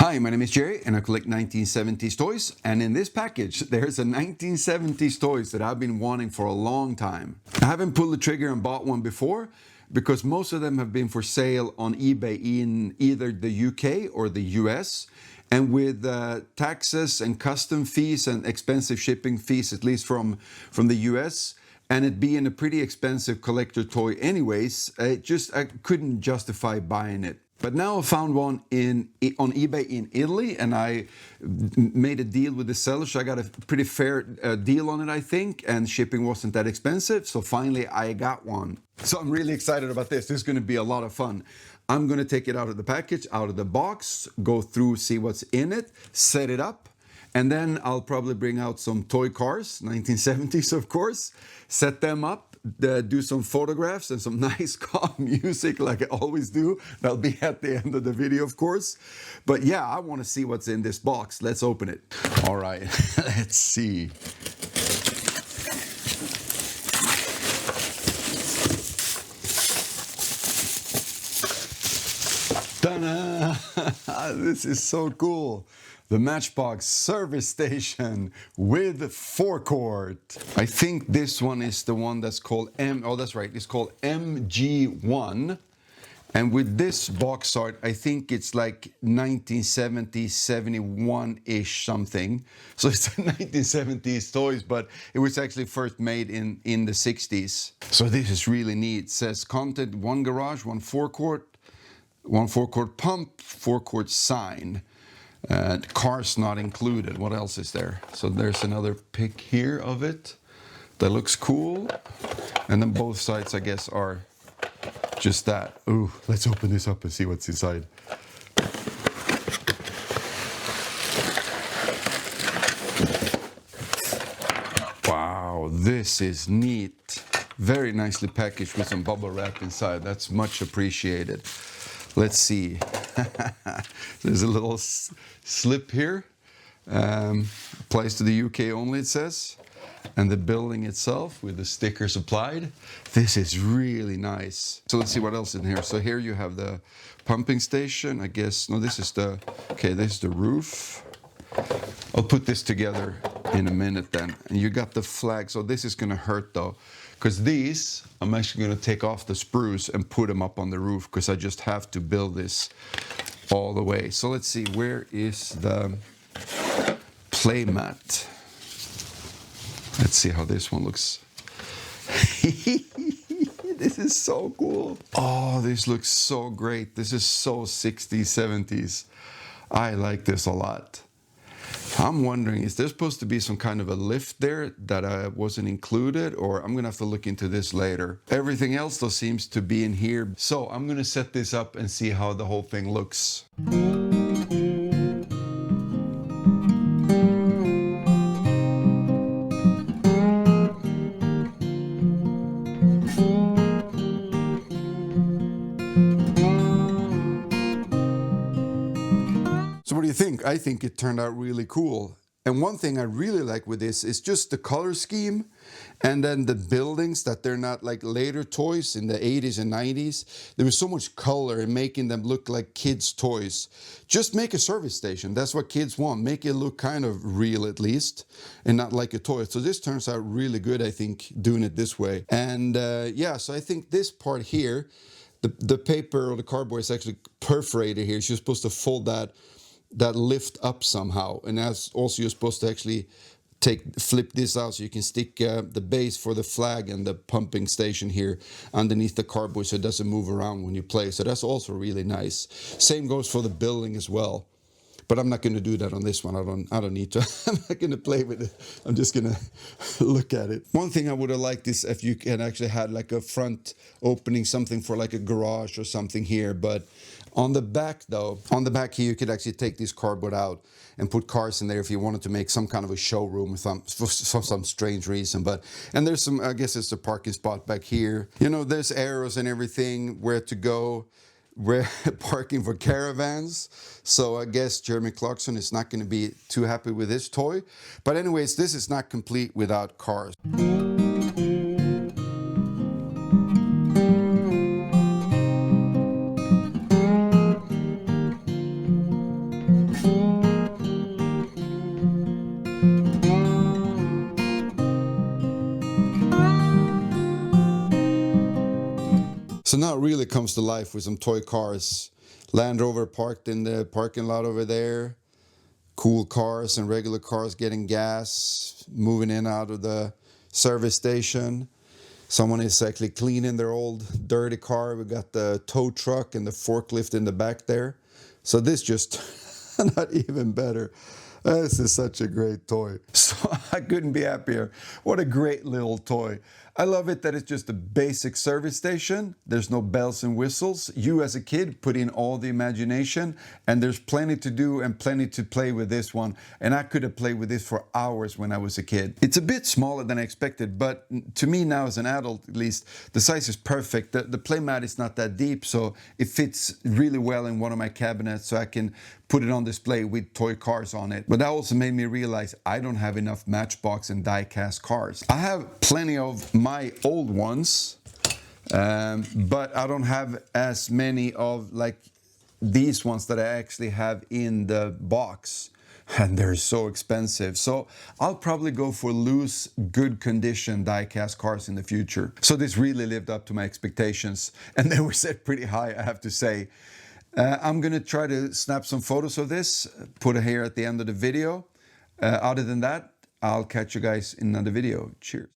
Hi, my name is Jerry and I collect 1970s toys, and in this package there's a 1970s toys that I've been wanting for a long time. I haven't pulled the trigger and bought one before because most of them have been for sale on eBay in either the UK or the US, and with taxes and custom fees and expensive shipping fees, at least from the US, and it being a pretty expensive collector toy anyways, I couldn't justify buying it. But now I found one on eBay in Italy, and I made a deal with the seller, so I got a pretty fair deal on it, I think, and shipping wasn't that expensive, so finally I got one. So I'm really excited about this. This is going to be a lot of fun. I'm going to take it out of the package, out of the box, go through, see what's in it, set it up, and then I'll probably bring out some toy cars, 1970s of course, set them up, do some photographs and some nice calm music like I always do. That'll be at the end of the video, of course. But yeah, I want to see what's in this box. Let's open it. All right, let's see. Ta-da! This is so cool. The Matchbox Service Station with forecourt. I think this one is the one that's called that's right, it's called MG1. And with this box art, I think it's like 1970s, 71-ish something. So it's a 1970s toys, but it was actually first made in the 60s. So this is really neat. It says content, one garage, one forecourt pump, forecourt sign. Cars not included. What else is there? So there's another pic here of it that looks cool, and then both sides I guess are just that. Ooh, let's open this up and see what's inside. Wow, this is neat. Very nicely packaged with some bubble wrap inside. That's much appreciated. Let's see. There's a little slip here. Applies to the UK only, it says. And the building itself with the stickers applied. This is really nice. So let's see what else is in here. So here you have the pumping station, I guess. No, this is the roof. I'll put this together in a minute then. And you got the flag. So this is gonna hurt though, because these, I'm actually gonna take off the sprues and put them up on the roof because I just have to build this all the way. So let's see, where is the playmat? Let's see how this one looks. This is so cool. Oh, this looks so great. This is so 60s, 70s. I like this a lot. I'm wondering, is there supposed to be some kind of a lift there that wasn't included, or I'm gonna have to look into this later. Everything else though seems to be in here. So I'm gonna set this up and see how the whole thing looks. So what do you think? I think it turned out really cool. And one thing I really like with this is just the color scheme, and then the buildings, that they're not like later toys in the 80s and 90s. There was so much color and making them look like kids' toys. Just make a service station. That's what kids want. Make it look kind of real at least, and not like a toy. So this turns out really good, I think, doing it this way. And yeah, so I think this part here, the paper or the cardboard is actually perforated here. So you're supposed to fold that lift up somehow, and that's also you're supposed to actually flip this out so you can stick the base for the flag and the pumping station here underneath the cardboard so it doesn't move around when you play. So that's also really nice. Same goes for the building as well, but I'm not going to do that on this one. I don't need to. I'm not going to play with it. I'm just going to look at it. One thing I would have liked is if you can actually had like a front opening, something for like a garage or something here, but on the back though, on the back here, you could actually take this cardboard out and put cars in there if you wanted to make some kind of a showroom for some strange reason. And there's some, I guess it's a parking spot back here. You know, there's arrows and everything, where to go, where parking for caravans. So I guess Jeremy Clarkson is not going to be too happy with this toy. But anyways, this is not complete without cars. now it really comes to life with some toy cars. Land Rover parked in the parking lot over there. Cool cars and regular cars getting gas, moving in out of the service station. Someone is actually cleaning their old dirty car. We got the tow truck and the forklift in the back there. So this just not even better. This is such a great toy. So I couldn't be happier. What a great little toy. I love it that it's just a basic service station. There's no bells and whistles. You as a kid put in all the imagination, and there's plenty to do and plenty to play with this one. And I could have played with this for hours when I was a kid. It's a bit smaller than I expected, but to me now as an adult at least, the size is perfect. The playmat is not that deep, so it fits really well in one of my cabinets, so I can put it on display with toy cars on it. But that also made me realize I don't have enough Matchbox and die-cast cars. I have plenty of my old ones, but I don't have as many of like these ones that I actually have in the box, and they're so expensive. So I'll probably go for loose, good condition die-cast cars in the future. So this really lived up to my expectations, and they were set pretty high, I have to say. I'm gonna try to snap some photos of this, put it here at the end of the video. Other than that, I'll catch you guys in another video. Cheers.